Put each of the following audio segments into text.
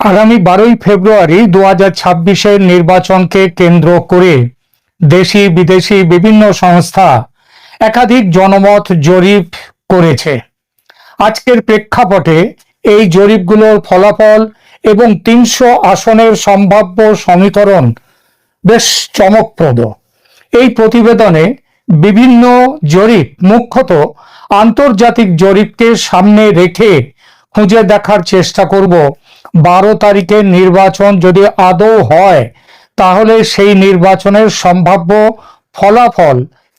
আগামী 12ই ফেব্রুয়ারি 2026-এর নির্বাচনকে কেন্দ্র করে দেশি বিদেশি বিভিন্ন সংস্থা একাধিক জনমত জরিপ করেছে। আজকের প্রেক্ষাপটে এই জরিপগুলোর ফলাফল এবং 300 আসনের সম্ভাব্য সমীকরণ বেশ চমকপ্রদ। এই প্রতিবেদনে বিভিন্ন জরিপ, মুখ্যত আন্তর্জাতিক জরিপকে সামনে রেখে খুঁজে দেখার চেষ্টা করব 12 তারিখের নির্বাচন যদি আদৌ হয় তাহলে সেই নির্বাচনের সম্ভাব্য ফলাফল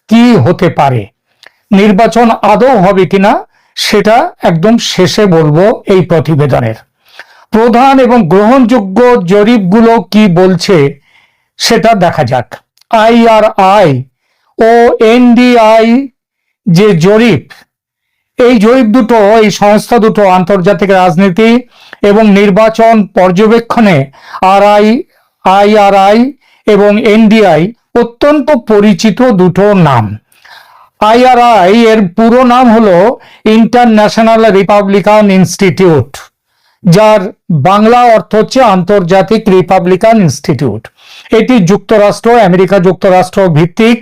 কি হতে পারে। নির্বাচন আদৌ হবে কিনা সেটা একদম শেষে বলবো এই প্রতিবেদনের। প্রধান এবং গ্রহণযোগ্য জরিপগুলো কি বলছে সেটা দেখা যাক। IRI ও NDI যে জরিপ, এই জরিপ দুটো, এই সংস্থা দুটো আন্তর্জাতিক রাজনীতি এবং নির্বাচন পর্যবেক্ষণে IRI এবং NDI অত্যন্ত পরিচিত দুটো নাম। IRI এর পুরো নাম হলো ইন্টারন্যাশনাল রিপাবলিকান ইনস্টিটিউট, যার বাংলা অর্থ হচ্ছে আন্তর্জাতিক রিপাবলিকান ইনস্টিটিউট। এটি যুক্তরাষ্ট্র, আমেরিকা যুক্তরাষ্ট্র ভিত্তিক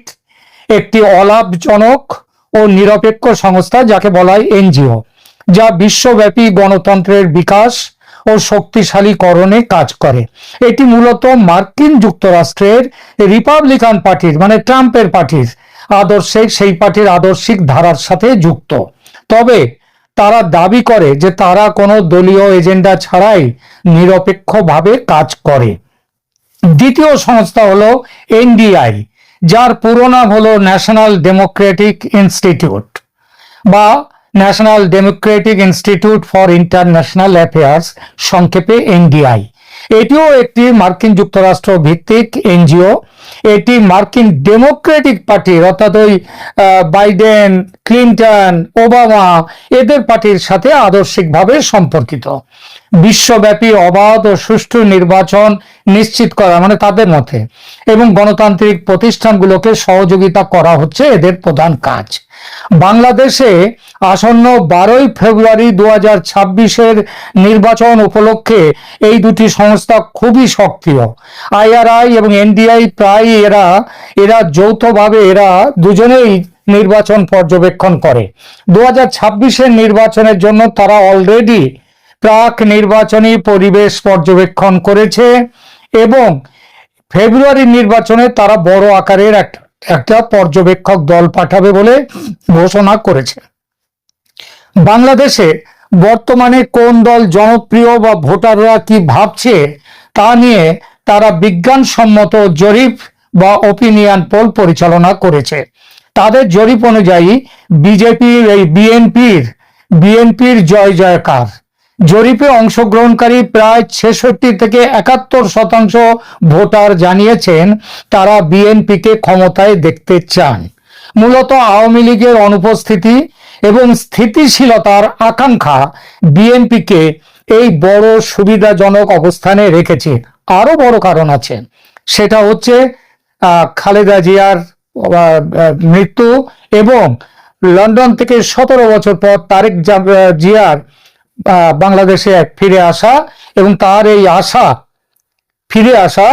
একটি অলাভজনক ও নিরপেক্ষ সংস্থা, যাকে বলা হয় NGO, যা বিশ্বব্যাপী গণতন্ত্রের বিকাশ ও শক্তিশালীকরণে কাজ করে। এটি মূলত মার্কিন যুক্তরাষ্ট্রের রিপাবলিকান পার্টির, মানে ট্রাম্পের পার্টির আদর্শে, সেই পার্টির আদর্শিক ধারার সাথে যুক্ত। তবে তারা দাবি করে যে তারা কোনো দলীয় এজেন্ডা ছাড়াই নিরপেক্ষভাবে কাজ করে। দ্বিতীয় সংস্থা হলো NDI, যার পুরো নাম হলো ন্যাশনাল ডেমোক্রেটিক ইনস্টিটিউট বা national Democratic institute for international affairs, সংক্ষেপে NDI। এটিও একটি মার্কিন যুক্তরাষ্ট্র ভিত্তিক NGO। এটি মার্কিন ডেমোক্রেটিক পার্টির, অর্থাৎ ওই বাইডেন, ক্লিন্টন, ওবামা, এদের পার্টির সাথে আদর্শিকভাবে সম্পর্কিত। বিশ্বব্যাপী অবাধ ও সুষ্ঠু নির্বাচন নিশ্চিত করা, মানে তাদের মতে, এবং গণতান্ত্রিক প্রতিষ্ঠানগুলোকে সহযোগিতা করা হচ্ছে এদের প্রধান কাজ। বাংলাদেশে আসন্ন 12ই ফেব্রুয়ারি 2026-এর নির্বাচন উপলক্ষে এই দুটি সংস্থা খুবই সক্রিয়। IRI এবং NDI প্রায় এরা যৌথভাবে, এরা দুজনেই নির্বাচন পর্যবেক্ষণ করে। 2026-এর নির্বাচনের জন্য তারা অলরেডি প্রাক নির্বাচনী পরিবেশ পর্যবেক্ষণ করেছে এবং ফেব্রুয়ারির নির্বাচনে তারা বড় আকারের একটা পর্যবেক্ষক দল পাঠাবে বলে ঘোষণা করেছে। বাংলাদেশে বর্তমানে কোন দল জনপ্রিয় বা ভোটাররা কি ভাবছে তা নিয়ে তারা বিজ্ঞানসম্মত জরিপ বা ওপিনিয়ন পোল পরিচালনা করেছে। তাদের জরিপ অনুযায়ী বিএনপির জয় জয়কার। জরিপে অংশগ্রহণকারী প্রায় 66 থেকে 71% ভোটার জানিয়েছেন তারা বিএনপিকে ক্ষমতায় দেখতে চান। মূলত আওয়ামী লীগের অনুপস্থিতি এবং স্থিতিশীলতার আকাঙ্ক্ষা বিএনপিকে এই বড় সুবিধাজনক অবস্থানে রেখেছে। আরো বড় কারণ আছে, সেটা হচ্ছে খালেদা জিয়ার মৃত্যু এবং লন্ডন থেকে 17 বছর পর তারেক জিয়ার বাংলাদেশে ফিরে আসা, এবং তার এই ফিরে আসা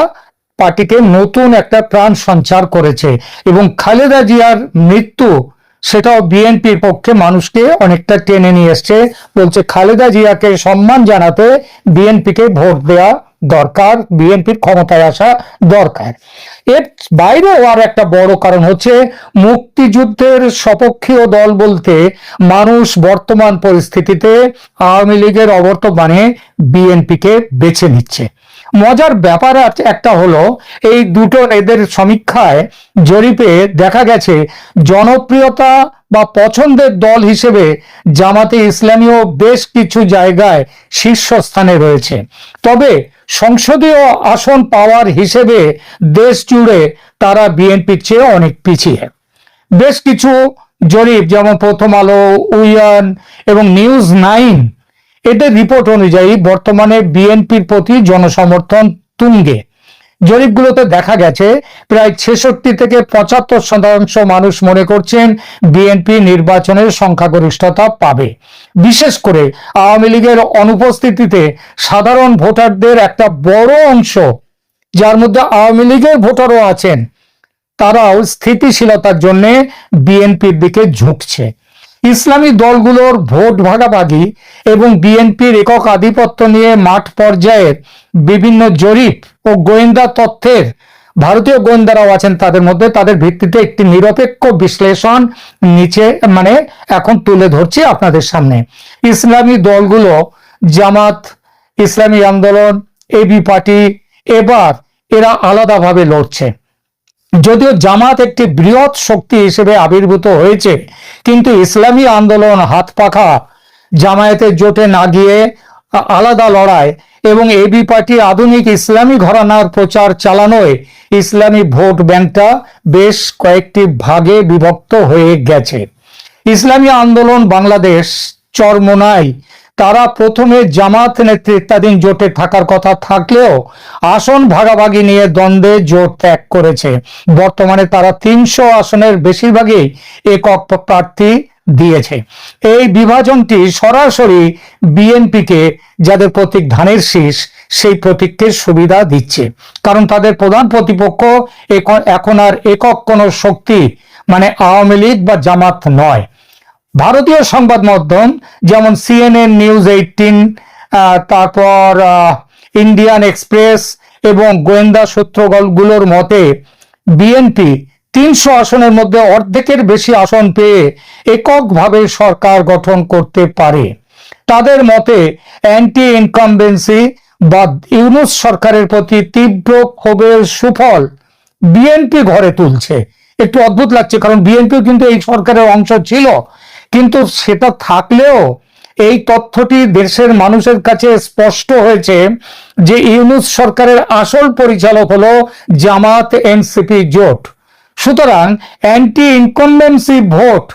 পার্টিকে নতুন একটা প্রাণ সঞ্চার করেছে। এবং খালেদা জিয়ার মৃত্যু, সেটাও বিএনপির পক্ষে মানুষকে অনেকটা টেনে নিয়ে এসছে। বলছে খালেদা জিয়াকে সম্মান জানাতে বিএনপিকে ভোট দেওয়া দরকার, বিএনপির ক্ষমতায় আসা দরকার। এর বাইরেও আর একটা বড় কারণ হচ্ছে মুক্তিযুদ্ধের সপক্ষীয় দল বলতে মানুষ বর্তমান পরিস্থিতিতে আওয়ামী লীগের অবর্তমানে বিএনপিকে বেছে নিচ্ছে। মজার ব্যাপার একটা হলো, এই দুটো এদের সমীক্ষায়, জরিপে দেখা গেছে জনপ্রিয়তা বা পছন্দের দল হিসেবে জামাতে ইসলামীও বেশ কিছু জায়গায় শীর্ষস্থানে রয়েছে। তবে সংসদীয় আসন পাওয়ার হিসেবে দেশ জুড়ে তারা বিএনপির চেয়ে অনেক পিছিয়ে। বেশ কিছু জরিপ, যেমন প্রথম আলো, উইয়ান এবং নিউজ 9, এদের রিপোর্ট অনুযায়ী বর্তমানে বিএনপির প্রতি জনসমর্থন তুঙ্গে। জরিপগুলোতে দেখা গেছে প্রায় 66 থেকে 75% মানুষ মনে করছেন বিএনপি নির্বাচনের সংখ্যাগরিষ্ঠতা পাবে। বিশেষ করে আওয়ামী লীগের অনুপস্থিতিতে সাধারণ ভোটারদের একটা বড় অংশ, যার মধ্যে আওয়ামী লীগের ভোটারও আছেন, তারাও স্থিতিশীলতার জন্য বিএনপির দিকে ঝুঁকছে। ইসলামী দলগুলোর ভোট ভাগাভাগি এবং বিএনপির একক আধিপত্য নিয়ে মাঠ পর্যায়ের বিভিন্ন জরিপ ও গোয়েন্দা তথ্যের, ভারতীয় গোয়েন্দারাও আছেন তাদের মধ্যে, তাদের ভিত্তিতে একটি নিরপেক্ষ বিশ্লেষণ নিচে এখন তুলে ধরছি আপনাদের সামনে। ইসলামী দলগুলো জামাত, ইসলামী আন্দোলন, এবি পার্টি এবার এরা আলাদাভাবে লড়ছে। যদিও জামাত একটি বৃহৎ শক্তি হিসেবে আবির্ভূত হয়েছে, কিন্তু ইসলামী আন্দোলন হাত পাখা জামায়াতের জোটে না গিয়ে আলাদা লড়াই এবং এবি পার্টি আধুনিক ইসলামী ঘরানার প্রচার চালানোয় ইসলামী ভোট ব্যাংকটা বেশ কয়েকটি ভাগে বিভক্ত হয়ে গেছে। ইসলামী আন্দোলন বাংলাদেশ চরমোনাই, তারা প্রথমে জামাত নেতৃত্বাধীন জোটে থাকার কথা থাকলেও আসন ভাগাভাগি নিয়ে দ্বন্দ্বে জোট ত্যাগ করেছে। বর্তমানে তারা 300 আসনের বেশিরভাগই একক প্রার্থী দিয়েছে। এই বিভাজনটি সরাসরি বিএনপিকে, যাদের প্রতীক ধানের শীষ, সেই প্রতীককে সুবিধা দিচ্ছে, কারণ তাদের প্রধান প্রতিপক্ষ এখন আর একক কোনো শক্তি আওয়ামী লীগ বা জামাত নয়। ভারতীয় সংবাদ মাধ্যম যেমন CNN নিউজ 18, তারপর ইন্ডিয়ান এক্সপ্রেস এবং গোয়েন্দা সূত্রগুলোর মতে বিএনপি 300 আসনের মধ্যে অর্ধেকের বেশি আসন পেয়ে এককভাবে সরকার গঠন করতে পারে। তাদের মতে অ্যান্টি ইনকামবেন্সি বা ইউনূস সরকারের প্রতি তীব্র ক্ষোভের সুফল বিএনপি ঘরে তুলছে। একটু অদ্ভুত লাগছে, কারণ বিএনপিও কিন্তু এই সরকারের অংশ ছিল, কিন্তু সেটা থাকলেও এই তথ্যটি দেশের মানুষের কাছে স্পষ্ট হয়েছে যে ইউনূস সরকারের আসল পরিচালক হলো জামাত এনসিপি জোট। সুতরাং অ্যান্টি ইনকামবেন্সি ভোট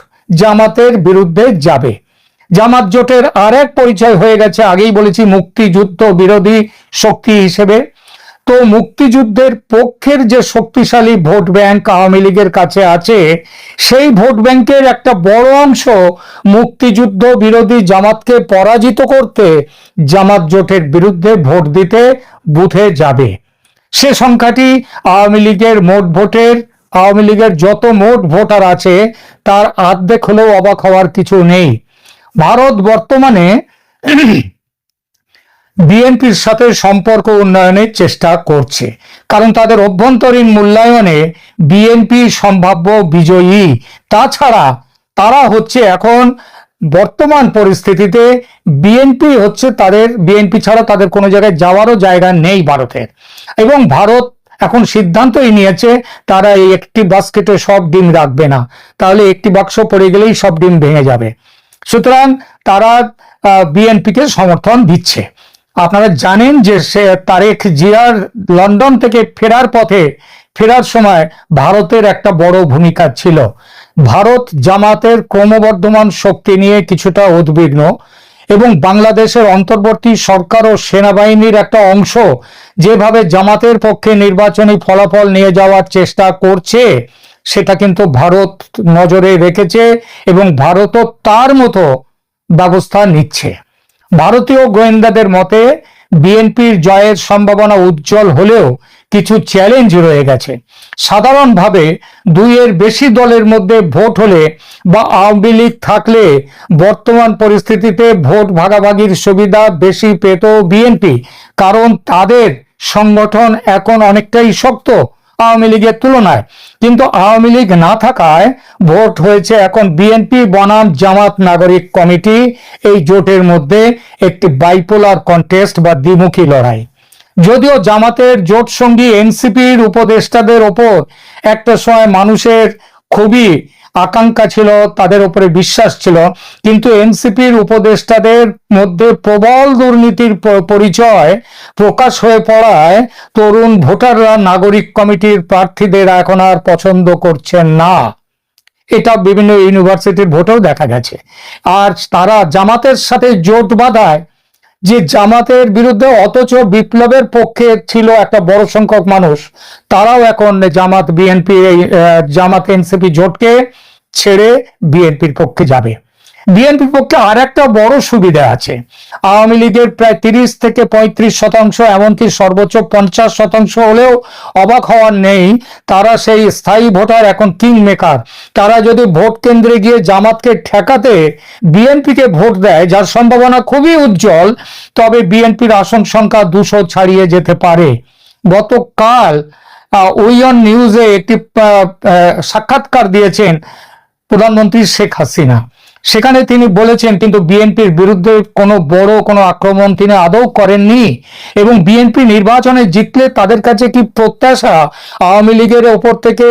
জামাতের বিরুদ্ধে যাবে। জামাত জোটের আর এক পরিচয় হয়ে গেছে, আগেই বলেছি, মুক্তিযুদ্ধ বিরোধী শক্তি হিসেবে। তো মুক্তিযুদ্ধের পক্ষের যে শক্তিশালী ভোট ব্যাংক আওয়ামী লীগের কাছে আছে, সেই ভোট ব্যাংকের একটা বড় অংশ মুক্তিযুদ্ধ বিরোধী জামাতকে পরাজিত করতে জামাত জোটের বিরুদ্ধে ভোট দিতে বুথে যাবে। সে সংখ্যাটি আওয়ামী লীগের মোট ভোটের, আওয়ামী লীগের যত মোট ভোটার আছে তার অর্ধেক হলেও অবাক হওয়ার কিছু নেই। ভারত বর্তমানে বিএনপির সাথে সম্পর্ক উন্নয়নের চেষ্টা করছে, কারণ তাদের অভ্যন্তরীণ মূল্যায়নে বিএনপি সম্ভাব্য বিজয়ী। তাছাড়া তারা হচ্ছে এখন বর্তমান পরিস্থিতিতে বিএনপি ছাড়া তাদের কোনো জায়গায় যাওয়ারও জায়গা নেই ভারতের। এবং ভারত এখন সিদ্ধান্তই নিয়েছে তারা এই একটি বাস্কেটে সব ডিম রাখবে না, তাহলে একটি বাক্স পড়ে গেলেই সব ডিম ভেঙে যাবে। সুতরাং তারা বিএনপিকে সমর্থন দিচ্ছে। আপনারা জানেন যে তারেক জিয়ার লন্ডন থেকে ফেরার সময় ভারতের একটা বড় ভূমিকা ছিল। ভারত জামাতের ক্রমবর্ধমান শক্তি নিয়ে কিছুটা উদ্বিগ্ন এবং বাংলাদেশের অন্তর্বর্তী সরকার ও সেনাবাহিনীর একটা অংশ যেভাবে জামাতের পক্ষে নির্বাচনী ফলাফল নিয়ে যাওয়ার চেষ্টা করছে, সেটা কিন্তু ভারত নজরে রেখেছে এবং ভারতও তার মতো ব্যবস্থা নিচ্ছে। ভারতীয় গোয়েন্দাদের মতে বিএনপির জয়ের সম্ভাবনা উজ্জ্বল হলেও কিছু চ্যালেঞ্জ রয়ে গেছে। সাধারণভাবে দুইয়ের বেশি দলের মধ্যে ভোট হলে বা আওয়ামী লীগ থাকলে বর্তমান পরিস্থিতিতে ভোট ভাগাভাগির সুবিধা বেশি পেত বিএনপি, কারণ তাদের সংগঠন এখন অনেকটাই শক্ত আওয়ামী লীগের তুলনায়। কিন্তু আওয়ামী লীগ না থাকায় ভোট হয়েছে এখন বিএনপি বনাম জামাত নাগরিক কমিটি, এই জোটের মধ্যে একটি বাইপোলার কন্টেস্ট বা দ্বিমুখী লড়াই। যদিও জামাতের জোট সঙ্গী এনসিপির উপদেষ্টাদের ওপর একটা সময় মানুষের খুবই আকাঙ্ক্ষা ছিল, তাদের উপরে বিশ্বাস ছিল, কিন্তু এনসিপির উপদেষ্টাদের মধ্যে প্রবল দুর্নীতির পরিচয় প্রকাশ হয়ে পড়ায় তরুণ ভোটাররা নাগরিক কমিটির প্রার্থীদের এখন আর পছন্দ করছেন না। এটা বিভিন্ন ইউনিভার্সিটির ভোটেও দেখা গেছে। আর তারা জামাতের সাথে জোট বাঁধায় যে জামাতের বিরুদ্ধে অথচ বিপ্লবের পক্ষে ছিল একটা বড় সংখ্যক মানুষ, তারাও এখন জামাত বিএনপি জামাত এনসিপি জোটকে ছেড়ে বিএনপির পক্ষে যাবে। বিএনপির পক্ষে আর একটা বড় সুবিধা আছে, আওয়ামী লীগের প্রায় 30 থেকে 35%, এমনকি সর্বোচ্চ 50% হলেও অবাক হওয়ার নেই, তারা সেই স্থায়ী ভোটার, এখন কিং মেকার। তারা যদি ভোট কেন্দ্রে গিয়ে জামাতকে ঠেকাতে বিএনপিকে ভোট দেয়, যার সম্ভাবনা খুবই উজ্জ্বল, তবে বিএনপির আসন সংখ্যা 200 ছাড়িয়ে যেতে পারে। গতকাল উইয়ন নিউজে একটি সাক্ষাৎকার দিয়েছেন প্রধানমন্ত্রী শেখ হাসিনা। সেখানে তিনি বলেছেন কিন্তু বিএনপির বিরুদ্ধে কোনো বড় কোনো আক্রমণ তিনি আদৌ করেননি, এবং বিএনপি নির্বাচনে জিতলে তাদের কাছে কি প্রত্যাশা আওয়ামী লীগের ওপর থেকে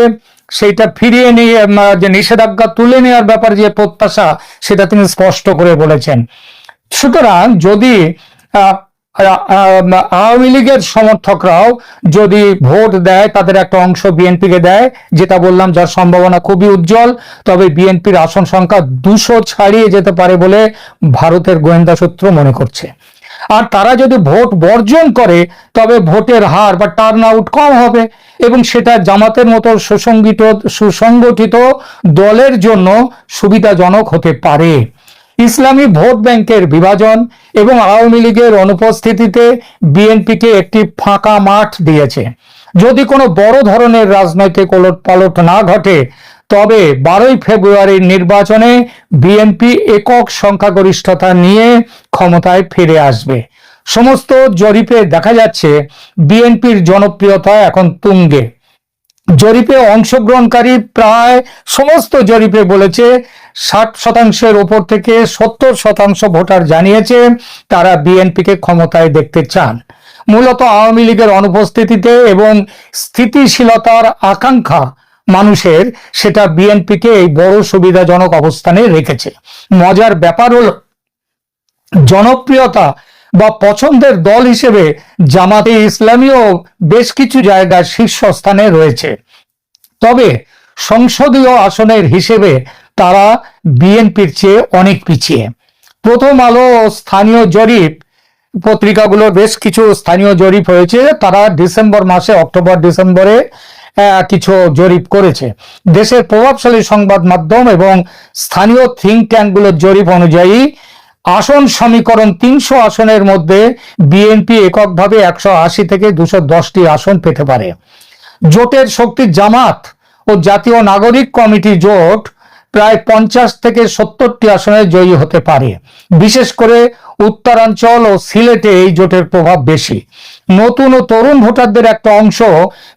সেইটা ফিরিয়ে নিয়ে যে নিষেধাজ্ঞা তুলে নেওয়ার ব্যাপার যে প্রত্যাশা, সেটা তিনি স্পষ্ট করে বলেছেন। সুতরাং যদি আওয়ামী লীগের সমর্থকরাও যদি ভোট দেয়, তাদের একটা অংশ বিএনপিকে দেয়, যেটা বললাম যার সম্ভাবনা খুবই উজ্জ্বল, তবে বিএনপির আসন সংখ্যা 200 ছাড়িয়ে যেতে পারে বলে ভারতের গোয়েন্দা সূত্র মনে করছে। আর তারা যদি ভোট বর্জন করে, তবে ভোটের হার বা টার্ন আউট কম হবে, এবং সেটা জামাতের মতো সুসংগঠিত দলের জন্য সুবিধাজনক হতে পারে। ইসলামী ভোট ব্যাংকের বিভাজন এবং আওয়ামী লীগের অনুপস্থিতিতে বিএনপিকে একটি ফাঁকা মাঠ দিয়েছে। যদি কোনো বড় ধরনের রাজনৈতিক ওলটপালট না ঘটে, তবে 12ই ফেব্রুয়ারির নির্বাচনে বিএনপি একক সংখ্যাগরিষ্ঠতা নিয়ে ক্ষমতায় ফিরে আসবে। সমস্ত জরিপে দেখা যাচ্ছে বিএনপির জনপ্রিয়তা এখন তুঙ্গে। জরিপে অংশগ্রহণকারী প্রায় সমস্ত জরিপে বলেছে 60%-এর উপর থেকে 70% ভোটার জানিয়েছে তারা বিএনপিকে ক্ষমতায় দেখতে চান। মূলত আওয়ামী লীগের অনুপস্থিতিতে এবং স্থিতিশীলতার আকাঙ্ক্ষা মানুষের, সেটা বিএনপিকে এই বড় সুবিধাজনক অবস্থানে রেখেছে। মজার ব্যাপার হলো, জনপ্রিয়তা বা পছন্দের দল হিসেবে জামাতে ইসলামীও বেশ কিছু জায়গায় শীর্ষস্থানে রয়েছে, তবে সংসদীয় আসনের হিসেবে তারা বিএনপির চেয়ে অনেক পিছিয়ে। প্রথম আলো স্থানীয় জরিপ পত্রিকাগুলোর বেশ কিছু স্থানীয় জরিপ হয়েছে, তারা ডিসেম্বর মাসে, অক্টোবর ডিসেম্বরে কিছু জরিপ করেছে। দেশের প্রভাবশালী সংবাদ মাধ্যম এবং স্থানীয় থিঙ্ক ট্যাঙ্কগুলোর জরিপ অনুযায়ী আসন সমীকরণ 300 আসনের মধ্যে বিএনপি এককভাবে 180 থেকে 210টি আসন পেতে পারে। জোটের শক্তি জামাত ও জাতীয় নাগরিক কমিটি জোট প্রায় 50 থেকে 70টি আসনে জয়ী হতে পারে। বিশেষ করে উত্তরাঞ্চল ও সিলেটে এই জোটের প্রভাব বেশি। নতুন ও তরুণ ভোটারদের একটা অংশ,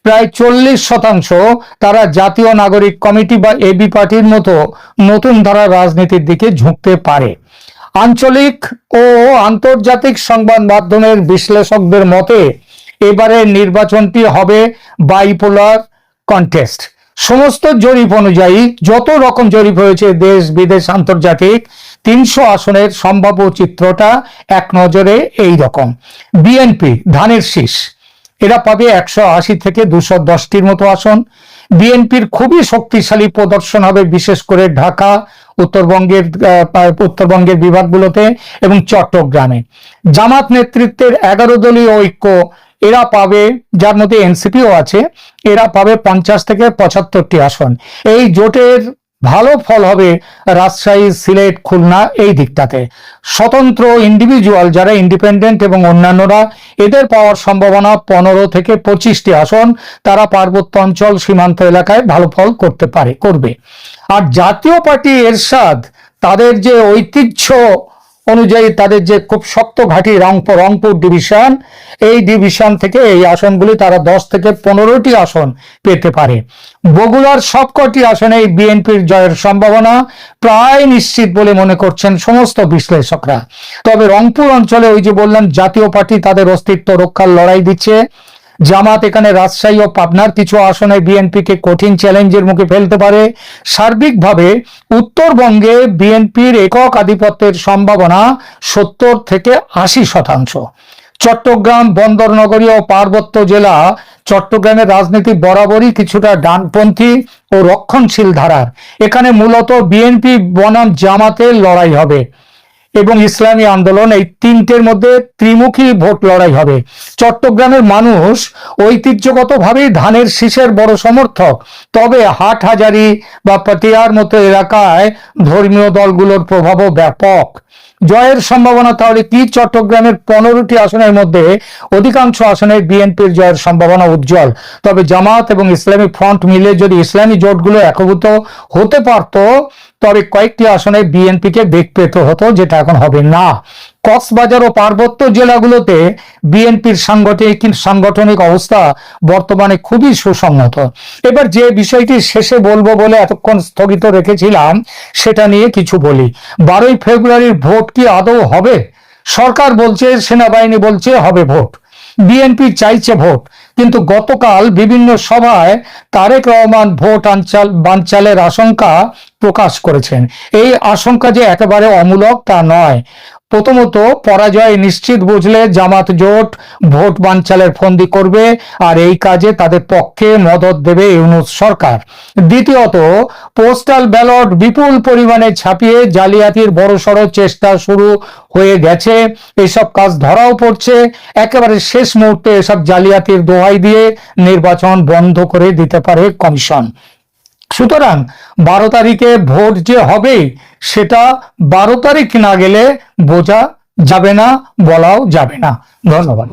প্রায় 40%, তারা জাতীয় নাগরিক কমিটি বা এবি পার্টির মতো নতুন ধারার রাজনীতির দিকে ঝুঁকতে পারে। আঞ্চলিক ও আন্তর্জাতিক সংবাদ মাধ্যমের বিশ্লেষকদের মতে এবারের নির্বাচনটি হবে বাইপোলার কন্টেস্ট। সমস্ত জরিপ অনুযায়ী, যত রকম জরিপ হয়েছে দেশ বিদেশ আন্তর্জাতিক, 300 আসনের সম্ভাব্য চিত্রটা এক নজরে এই রকম। বিএনপি ধানের শীষ, এরা পাবে 180 থেকে 210টির মতো আসন। বিএনপির খুবই শক্তিশালী প্রদর্শন হবে বিশেষ করে ঢাকা, উত্তরবঙ্গের বিভাগগুলোতে এবং চট্টগ্রামে। জামাত নেতৃত্বের 11 দলীয় ঐক্য, এরা পাবে, যার মধ্যে এনসিপিও আছে, এরা পাবে 50 থেকে 75টি আসন। এই জোটের ভালো ফল হবে রাজশাহী, সিলেট, খুলনা, এই দিকটাতে। স্বতন্ত্র ইন্ডিভিজুয়াল যারা ইন্ডিপেন্ডেন্ট এবং অন্যান্যরা, এদের পাওয়ার সম্ভাবনা 15 থেকে 25টি আসন। তারা পার্বত্য অঞ্চল, সীমান্ত এলাকায় ভালো ফল করবে। আর জাতীয় পার্টি এরশাদ, তাদের যে ঐতিহ্য অনুযায়ী তাদের যে খুব শক্ত ঘাঁটি রংপুর ডিভিশন, এই ডিভিশন থেকে এই আসনগুলি তারা 10 থেকে 15টি আসন পেতে পারে। বগুড়ার সবকটি আসনে বিএনপির জয়ের সম্ভাবনা প্রায় নিশ্চিত বলে মনে করছেন সমস্ত বিশ্লেষকরা। তবে রংপুর অঞ্চলে, ওই যে বললাম, জাতীয় পার্টি তাদের অস্তিত্ব রক্ষার লড়াই দিচ্ছে। জামাত এখানে রাজশাহী ও পাবনার কিছু আসনে বিএনপিকে কঠিন চ্যালেঞ্জের মুখে ফেলতে পারে। সার্বিকভাবে উত্তরবঙ্গে বিএনপির একক আধিপত্যের সম্ভাবনা 70 থেকে 80%। চট্টগ্রাম, বন্দরনগরী ও পার্বত্য জেলা, চট্টগ্রামের রাজনীতি বরাবরই কিছুটা ডানপন্থী ও রক্ষণশীল ধারার। এখানে মূলত বিএনপি বনাম জামাতের লড়াই হবে। এবং ইসলামী আন্দোলন, এই তিনটের মধ্যে ত্রিমুখী ভোট লড়াই হবে। চট্টগ্রামের মানুষ ঐতিহ্যগতভাবেই ধানের শীষের বড় সমর্থক, তবে হাটহাজারী বা পাতিয়ার মতো এলাকায় ধর্মীয় দলগুলোর প্রভাবও ব্যাপক। জয়ের সম্ভাবনা তাহলে কি? চট্টগ্রামের 15টি আসনের মধ্যে অধিকাংশ আসনে বিএনপির জয়ের সম্ভাবনা উজ্জ্বল। তবে জামাত এবং ইসলামী ফ্রন্ট মিলে যদি ইসলামী জোটগুলো একভূত হতে পারত, তবে কয়েকটি আসনে বিএনপিকে বেগ পেতে হতো, যেটা এখন হবে না। কক্সবাজার ও পার্বত্য জেলাগুলোতে বিএনপির সাংগঠনিক অবস্থা বর্তমানে খুবই সুসংহত। এবার যে বিষয়টি শেষে বলবো বলে এতক্ষণ স্থগিত রেখেছিলাম, সেটা নিয়ে কিছু বলি। 12ই ফেব্রুয়ারির ভোট কি আদৌ হবে? সরকার বলছে, সেনাবাহিনী বলছে হবে ভোট, বিএনপি চাইছে ভোট, কিন্তু গতকাল বিভিন্ন সভায় তারেক রহমান ভোট বানচালের আশঙ্কা প্রকাশ করেছেন। এই আশঙ্কা যে একেবারে অমূলক তা নয়। প্রথমত, পরাজয় নিশ্চিত বুঝলে জামাত জোট ভোট বানচালের ফন্দি করবে, আর এই কাজে তাদের পক্ষে মদদ দেবে ইউনূস সরকার। দ্বিতীয়ত, পোস্টাল ব্যালট বিপুল পরিমাণে ছাপিয়ে জালিয়াতির বড়সড় চেষ্টা শুরু হয়ে গেছে। এসব কাজ ধরাও পড়ছে। একেবারে শেষ মুহূর্তে এসব জালিয়াতির দোহাই দিয়ে নির্বাচন বন্ধ করে দিতে পারে কমিশন। সুতরাং 12 তারিখে ভোট যে হবে, সেটা 12 তারিখ না গেলে বোঝা যাবে না, বলাও যাবে না। ধন্যবাদ।